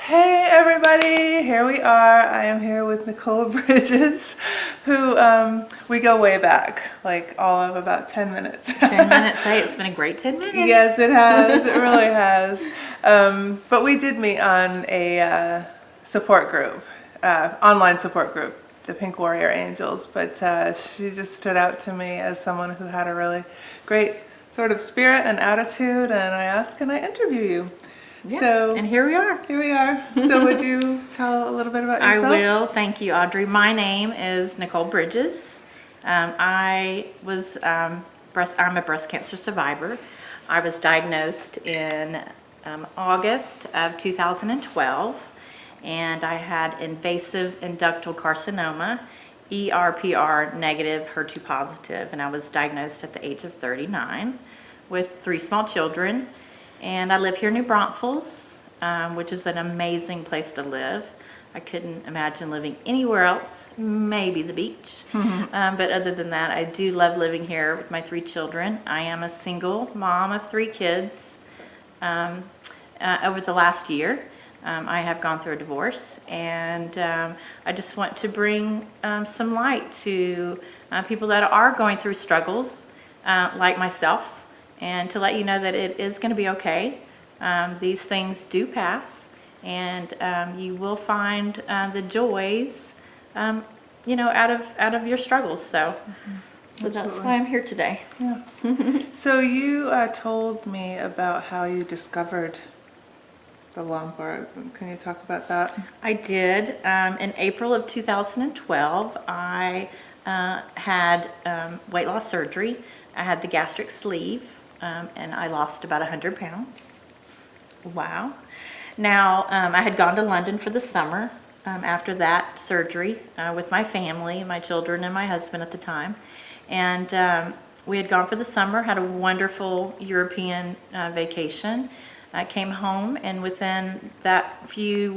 Hey everybody, here we are. I am here with Nicole Bridges, who we go way back, like all of about 10 minutes. 10 minutes. Hey, it's been a great 10 minutes. Yes, it has. It really has. But we did meet on a support group, online support group, the Pink Warrior Angels. But she just stood out to me as someone who had a really great sort of spirit and attitude. And I asked, can I interview you? Yeah, So and here we are. Here we are. So would you tell a little bit about yourself? I will. Thank you, Audrey. My name is Nicole Bridges. I'm a breast cancer survivor. I was diagnosed in August of 2012, and I had invasive ductal carcinoma, ERPR negative, HER2 positive, and I was diagnosed at the age of 39 with 3 small children. And I live here in New Braunfels, which is an amazing place to live. I couldn't imagine living anywhere else, maybe the beach. But other than that, I do love living here with my 3 children. I am a single mom of 3 kids. Over the last year, I have gone through a divorce, and I just want to bring some light to people that are going through struggles like myself, and to let you know that it is going to be okay. These things do pass, and you will find the joys, out of your struggles. So that's why I'm here today. Yeah. So you told me about how you discovered the lump, or can you talk about that? I did. In April of 2012, I had weight loss surgery. I had the gastric sleeve. And I lost about 100 pounds. Wow. Now, I had gone to London for the summer after that surgery with my family, my children and my husband at the time. And we had gone for the summer, had a wonderful European vacation. I came home, and within that few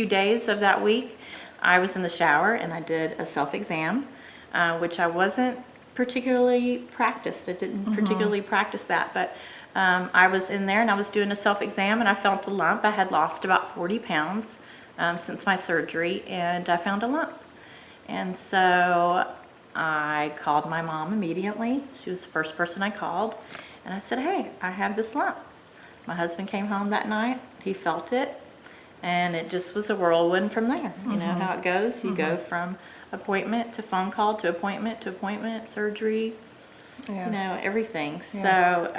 days of that week, I was in the shower and I did a self-exam, which I wasn't particularly practiced. I didn't particularly practice that, but I was in there and I was doing a self-exam, and I felt a lump. I had lost about 40 pounds since my surgery, and I found a lump. And so I called my mom immediately. She was the first person I called, and I said, hey, I have this lump. My husband came home that night. He felt it, and it just was a whirlwind from there. You know how it goes. You go from appointment to phone call to appointment, surgery, everything. So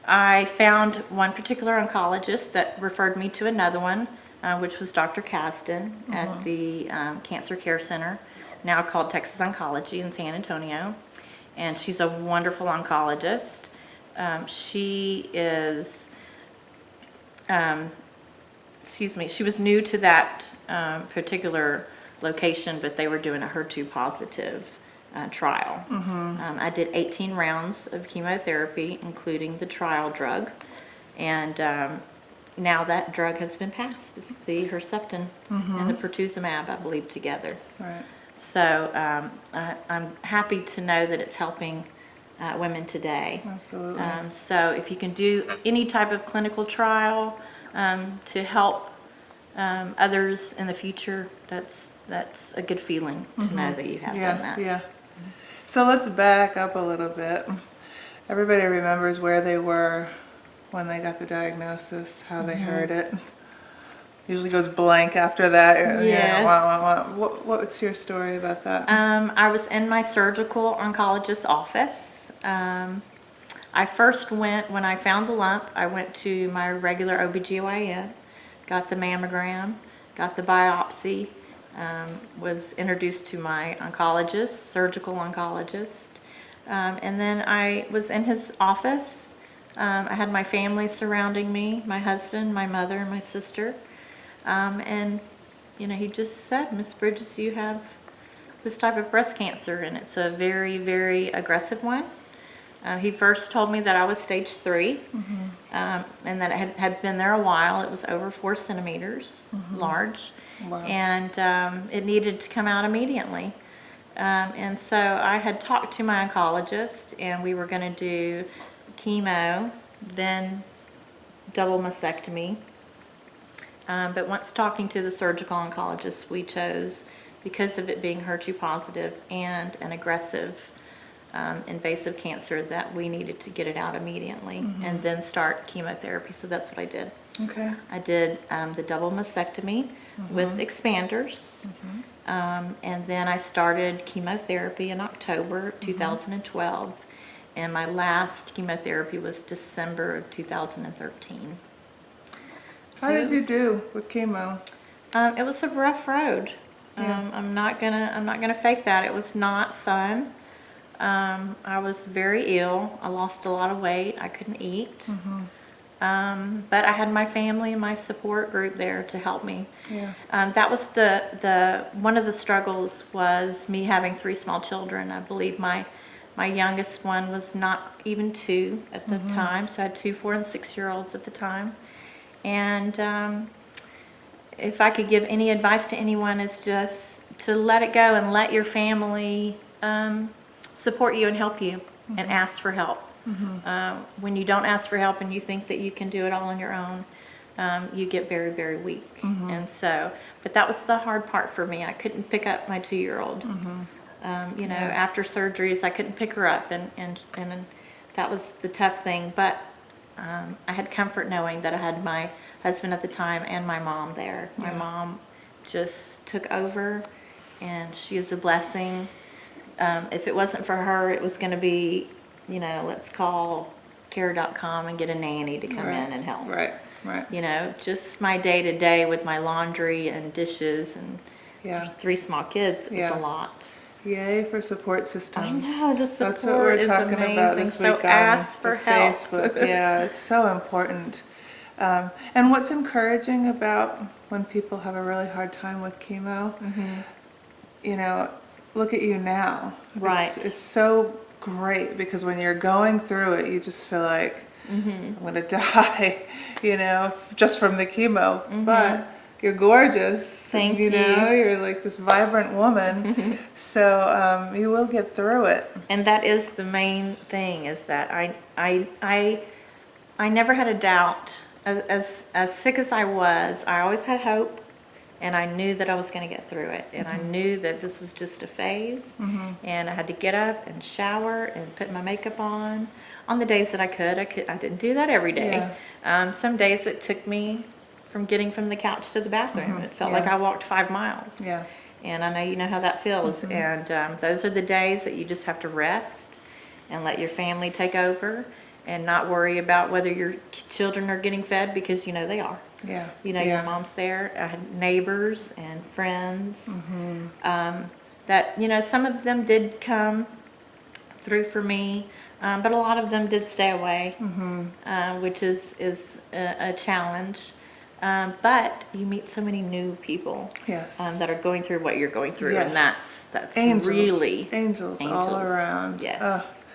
I found one particular oncologist that referred me to another one, which was Dr. Kasdan at the Cancer Care Center, now called Texas Oncology in San Antonio. And she's a wonderful oncologist. She was new to that particular location, but they were doing a HER2 positive trial. I did 18 rounds of chemotherapy, including the trial drug, and now that drug has been passed. It's the Herceptin and the pertuzumab, I believe, together. Right. So I'm happy to know that it's helping women today. Absolutely. So if you can do any type of clinical trial to help others in the future, that's a good feeling to know that you have done that. Yeah. So let's back up a little bit. Everybody remembers where they were when they got the diagnosis, how they heard it. Usually goes blank after that. Yes. What's your story about that? I was in my surgical oncologist's office. I first went, when I found the lump, I went to my regular OBGYN, got the mammogram, got the biopsy, was introduced to my oncologist, surgical oncologist, and then I was in his office. I had my family surrounding me, my husband, my mother, and my sister, and he just said, Miss Bridges, you have this type of breast cancer, and it's a very, very aggressive one. He first told me that I was stage 3, and that it had been there a while. It was over 4 centimeters large. Wow. And it needed to come out immediately. And so I had talked to my oncologist, and we were going to do chemo, then double mastectomy, But once talking to the surgical oncologist, we chose, because of it being HER2 positive and an aggressive invasive cancer, that we needed to get it out immediately and then start chemotherapy. So that's what I did. Okay. I did the double mastectomy with expanders. And then I started chemotherapy in October 2012. And my last chemotherapy was December of 2013. How did you do with chemo? It was a rough road. Yeah. I'm not gonna fake that. It was not fun. I was very ill. I lost a lot of weight. I couldn't eat. But I had my family and my support group there to help me. Yeah. That was the one of the struggles was me having 3 small children. I believe my youngest one was not even 2 at the time, so I had 2 4- and 6-year-olds at the time. And if I could give any advice to anyone, is just to let it go and let your family support you and help you and ask for help. When you don't ask for help and you think that you can do it all on your own, you get very, very weak. And so, but that was the hard part for me. I couldn't pick up my 2-year-old. You know, after surgeries, I couldn't pick her up, and that was the tough thing. But I had comfort knowing that I had my husband at the time and my mom there. My mom just took over, and she is a blessing. If it wasn't for her, it was going to be, you know, let's call care.com and get a nanny to come in and help. Right. You know, just my day-to-day with my laundry and dishes and 3 small kids was a lot. Yay for support systems. I know, the support That's what we're is talking amazing. about this So week ask on for the help. Facebook. Yeah, it's so important. And what's encouraging about when people have a really hard time with chemo, you know, look at you now. Right. It's so great, because when you're going through it, you just feel like, I'm going to die, you know, just from the chemo. But you're gorgeous. Thank you. know, you're like this vibrant woman. So you will get through it. And that is the main thing, is that I never had a doubt. As sick as I was, I always had hope, and I knew that I was going to get through it. And I knew that this was just a phase, and I had to get up and shower and put my makeup on the days that I could. I didn't do that every day. Some days it took me from getting from the couch to the bathroom. It felt like I walked 5 miles. Yeah. And I know you know how that feels. And those are the days that you just have to rest and let your family take over, and not worry about whether your children are getting fed, because you know they are. Yeah. You know, your mom's there. I had neighbors and friends that, you know, some of them did come through for me, but a lot of them did stay away, which is a challenge. But you meet so many new people that are going through what you're going through, and that's angels. really angels all around. Yes.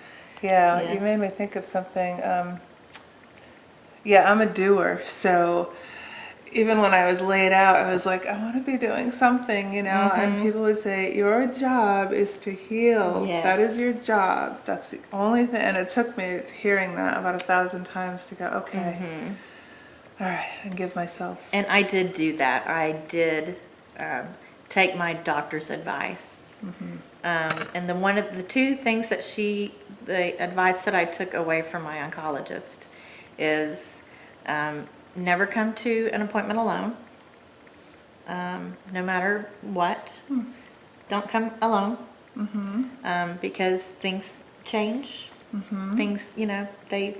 Yeah, you made me think of something. I'm a doer, so even when I was laid out, I was like, I want to be doing something, you know. And people would say, your job is to heal. That is your job. That's the only thing. And it took me hearing that about 1,000 times to go, okay. All right, and give myself. And I did do that. I did take my doctor's advice. And the 2 things that the advice that I took away from my oncologist is never come to an appointment alone, no matter what. Don't come alone, because things change. Things, you know, they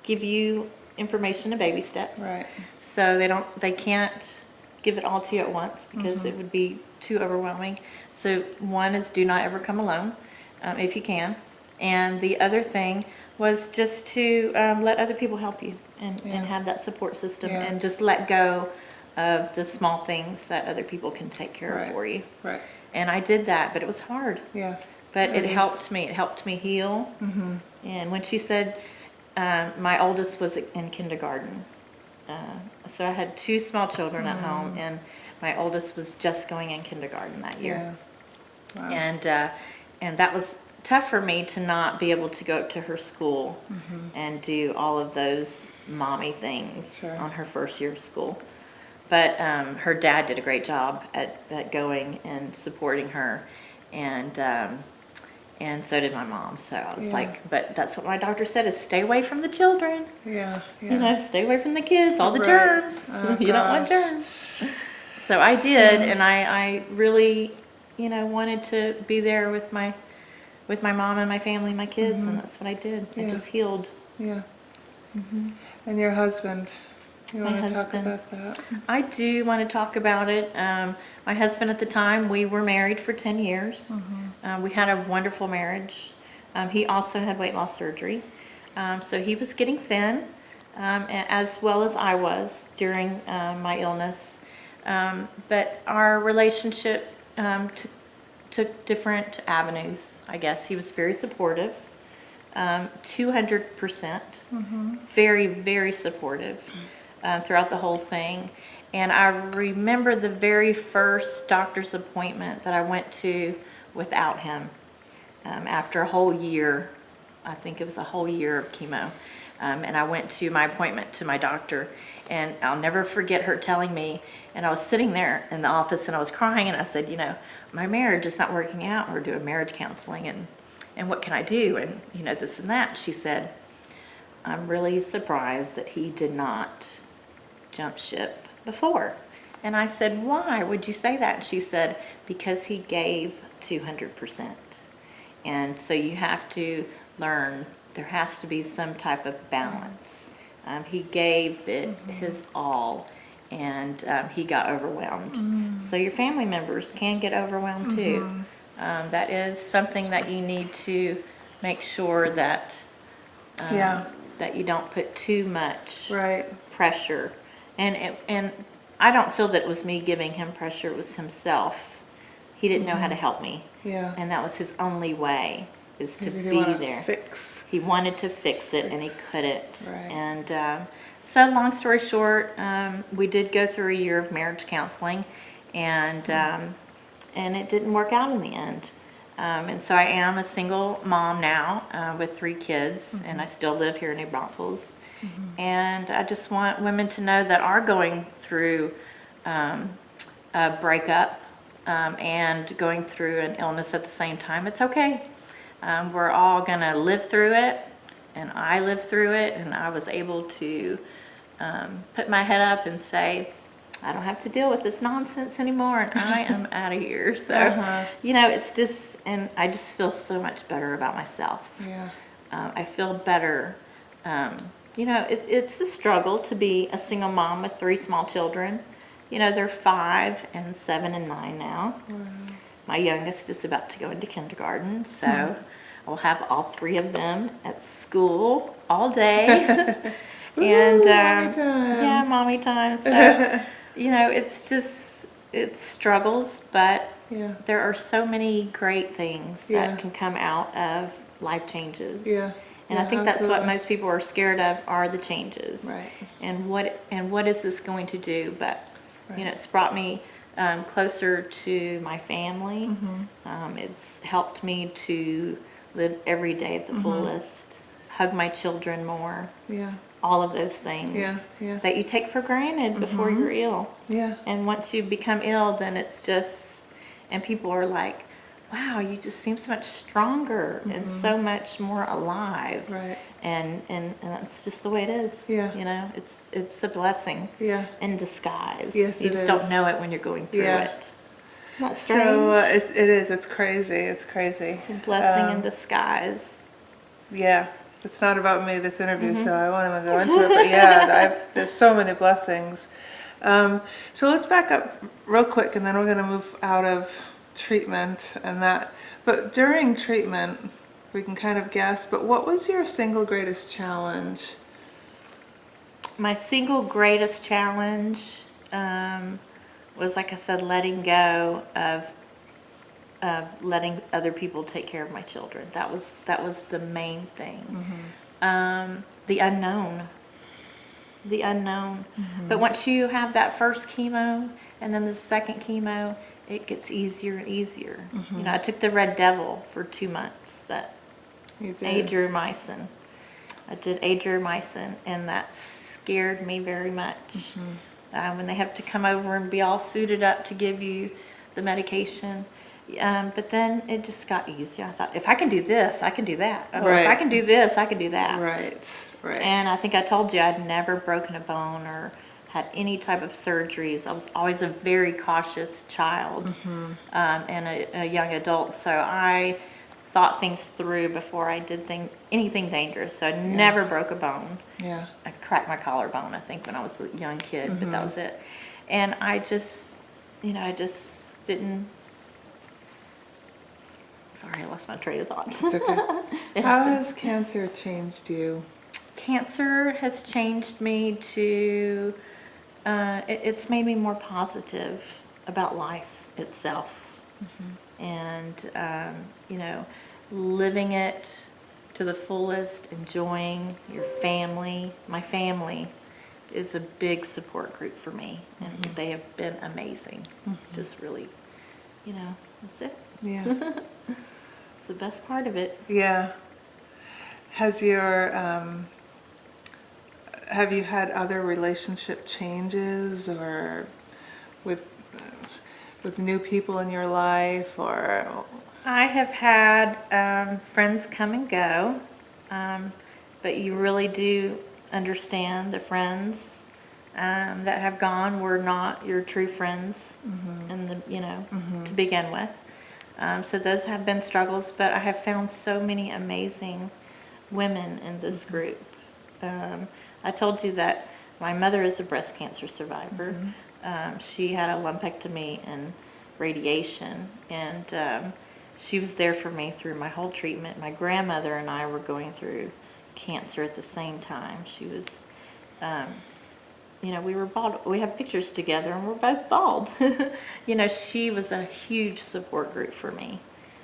give you information in baby steps. Right. So they can't give it all to you at once, because it would be too overwhelming. So one is, do not ever come alone, if you can. And the other thing was just to let other people help you, and have that support system, and just let go of the small things that other people can take care of for you. Right. And I did that, but it was hard. Yeah. But it helped me. It helped me heal. And when she said, my oldest was in kindergarten. So I had 2 small children at home, and my oldest was just going in kindergarten that year. Wow. And that was tough for me to not be able to go up to her school and do all of those mommy things on her first year of school. But her dad did a great job at going and supporting her, and so did my mom. So I was like, but that's what my doctor said, is stay away from the children. Yeah. You know, stay away from the kids, all the Right. germs. Oh, You don't want gosh. germs. So I did, and I really, you know, wanted to be there with my mom and my family, my kids, and that's what I did. I Yeah. just healed. Yeah. And your husband, you My want to talk husband. about that? I do want to talk about it. My husband at the time, we were married for 10 years. We had a wonderful marriage. He also had weight loss surgery. So he was getting thin, as well as I was during my illness. But our relationship took different avenues, I guess. He was very supportive, 200%, very, very supportive throughout the whole thing. And I remember the very first doctor's appointment that I went to without him after a whole year. I think it was a whole year of chemo. And I went to my appointment to my doctor, and I'll never forget her telling me, and I was sitting there in the office and I was crying, and I said, you know, my marriage is not working out. We're doing marriage counseling, and what can I do? And, you know, this and that. She said, I'm really surprised that he did not jump ship before. And I said, why would you say that? And she said, because he gave 200%. And so you have to learn, there has to be some type of balance. He gave it his all, and he got overwhelmed. So your family members can get overwhelmed too. That is something that you need to make sure that that you don't put too much pressure. And I don't feel that it was me giving him pressure, it was himself. He didn't know how to help me. Yeah. And that was his only way, is to Maybe be wanna there. Fix. He wanted to fix it, and he couldn't. Right. And so long story short, we did go through a year of marriage counseling, and it didn't work out in the end. And so I am a single mom now with 3 kids, and I still live here in New Braunfels. And I just want women to know that are going through a breakup and going through an illness at the same time. It's okay. We're all going to live through it, and I lived through it, and I was able to put my head up and say, I don't have to deal with this nonsense anymore, and I am out of here. So, you know, it's just, and I just feel so much better about myself. Yeah. I feel better. You know, it's a struggle to be a single mom with 3 small children. You know, they're 5 and 7 and 9 now. My youngest is about to go into kindergarten, so I will have all 3 of them at school all day. And mommy time. yeah, mommy time. So, you know, it's struggles, but there are so many great things that can come out of life changes. Yeah. And I think that's what most people are scared of, are the changes. Right. And what is this going to do? But you know, it's brought me closer to my family. It's helped me to live every day at the fullest, hug my children more. Yeah. All of those things that you take for granted before you're ill. Yeah. And once you become ill, then it's just, and people are like, wow, you just seem so much stronger and so much more alive. Right. And that's just the way it is. Yeah. You know, it's a blessing. Yeah. In disguise. Yes, you it just is. don't know it when you're going through it. That's strange. So it is. It's crazy. It's crazy. It's a blessing in disguise. Yeah. It's not about me, this interview, so I won't even go into it. But yeah, there's so many blessings. So let's back up real quick, and then we're going to move out of treatment and that. But during treatment, we can kind of guess, but what was your single greatest challenge? My single greatest challenge was, like I said, letting go of letting other people take care of my children. That was the main thing. The unknown. But once you have that first chemo and then the second chemo, it gets easier and easier. You know, I took the Red Devil for 2 months. That adriamycin. I did adriamycin, and that scared me very much. when they have to come over and be all suited up to give you the medication. But then it just got easier. I thought, if I can do this, I can do that. Oh, if I Right. can do this, I can do that. Right. Right. And I think I told you I'd never broken a bone or had any type of surgeries. I was always a very cautious child and a young adult. So I thought things through before I did anything dangerous. So I never broke a bone. Yeah. I cracked my collarbone, I think, when I was a young kid, but that was it. And I just, I just didn't. Sorry, I lost my train of thought. It's okay. How has cancer changed you? Cancer has changed me to, it's made me more positive about life itself. And, living it to the fullest, enjoying your family. My family is a big support group for me, and they have been amazing. It's just really, that's it. Yeah. It's the best part of it. Yeah. Has your have you had other relationship changes, or with new people in your life, or? I have had friends come and go, but you really do understand the friends that have gone were not your true friends, in the to begin with. So those have been struggles, but I have found so many amazing women in this group. I told you that my mother is a breast cancer survivor. She had a lumpectomy and radiation, and she was there for me through my whole treatment. My grandmother and I were going through cancer at the same time. She was, we were bald. We have pictures together, and we're both bald. She was a huge support group for me.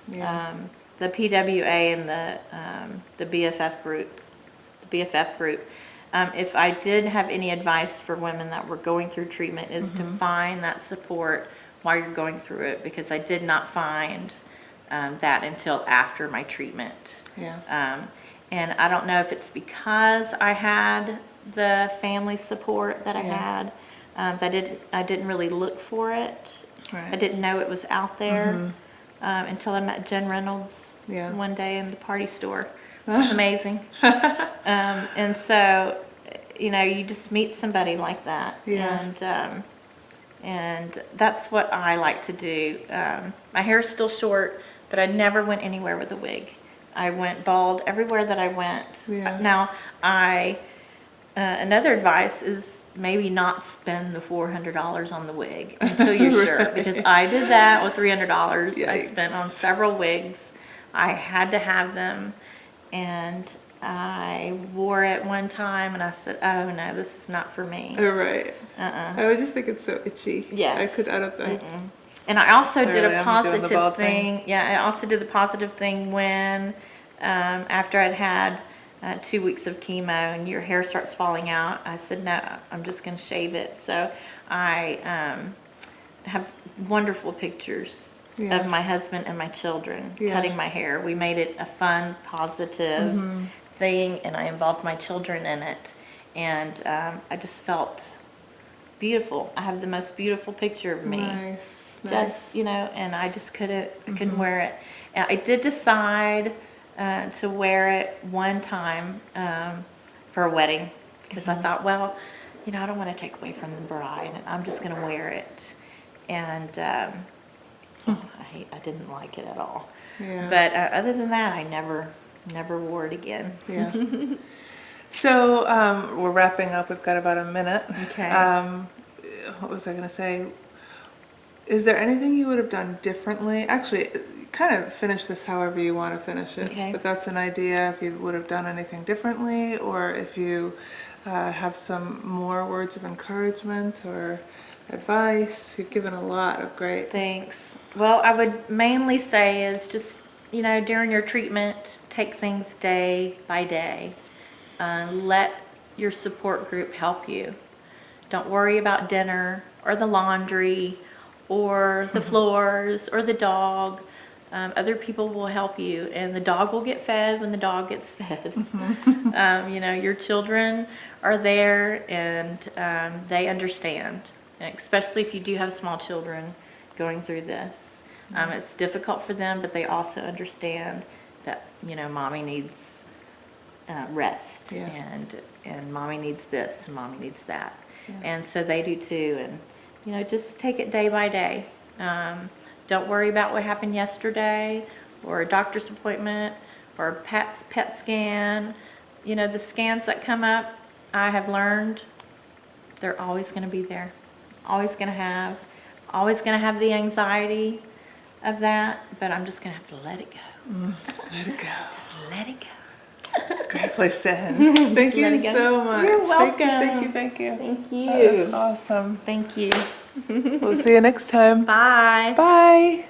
Yeah. The PWA and the BFF group. If I did have any advice for women that were going through treatment, is to find that support while you're going through it, because I did not find that until after my treatment. Yeah. And I don't know if it's because I had the family support that I had, that I didn't really look for it. Right. I didn't know it was out there until I met Jen Reynolds one day in the party store. She's amazing. And so, you just meet somebody like that. Yeah. And that's what I like to do. My hair is still short, but I never went anywhere with a wig. I went bald everywhere that I went. Yeah. Now, another advice is maybe not spend the $400 on the wig until you're sure, because I did that with $300. I spent on several wigs. I had to have them, and I wore it one time, and I said, "Oh no, this is not for me." Oh, right. I would just think it's so itchy. Yes. I don't think. And I also did Clearly, a I'm doing the positive bald thing. thing. Yeah, I also did the positive thing when, after I'd had 2 weeks of chemo and your hair starts falling out, I said, no, I'm just going to shave it. So I have wonderful pictures of my husband and my children cutting my hair. We made it a fun, positive thing, and I involved my children in it. And I just felt beautiful. I have the most beautiful picture of me. Nice. Just, and I just couldn't wear it. And I did decide to wear it one time for a wedding, because I thought, well, I don't want to take away from the bride, and I'm just going to wear it. And I didn't like it at all. Yeah. But other than that, I never wore it again. Yeah. So we're wrapping up. We've got about a minute. Okay. What was I going to say? Is there anything you would have done differently? Actually, kind of finish this however you want to finish it. Okay. But that's an idea, if you would have done anything differently, or if you have some more words of encouragement or advice. You've given a lot of great. Thanks. Well, I would mainly say is just, during your treatment, take things day by day. Let your support group help you. Don't worry about dinner or the laundry or the floors or the dog. Other people will help you, and the dog will get fed when the dog gets fed. You know, your children are there, and they understand, especially if you do have small children going through this. It's difficult for them, but they also understand that, you know, mommy needs rest, Yeah. and mommy needs this, and mommy needs that. And so they do too. And, you know, just take it day by day. Don't worry about what happened yesterday, or a doctor's appointment, or a PET scan. You know, the scans that come up, I have learned they're always going to be there. Always going to have the anxiety of that, but I'm just going to have to let it go. Let it go. Just let it go. Great place to end. Thank let you it go. so much. You're welcome. Thank you. Thank That you. was awesome. Thank you. We'll see you next time. Bye. Bye.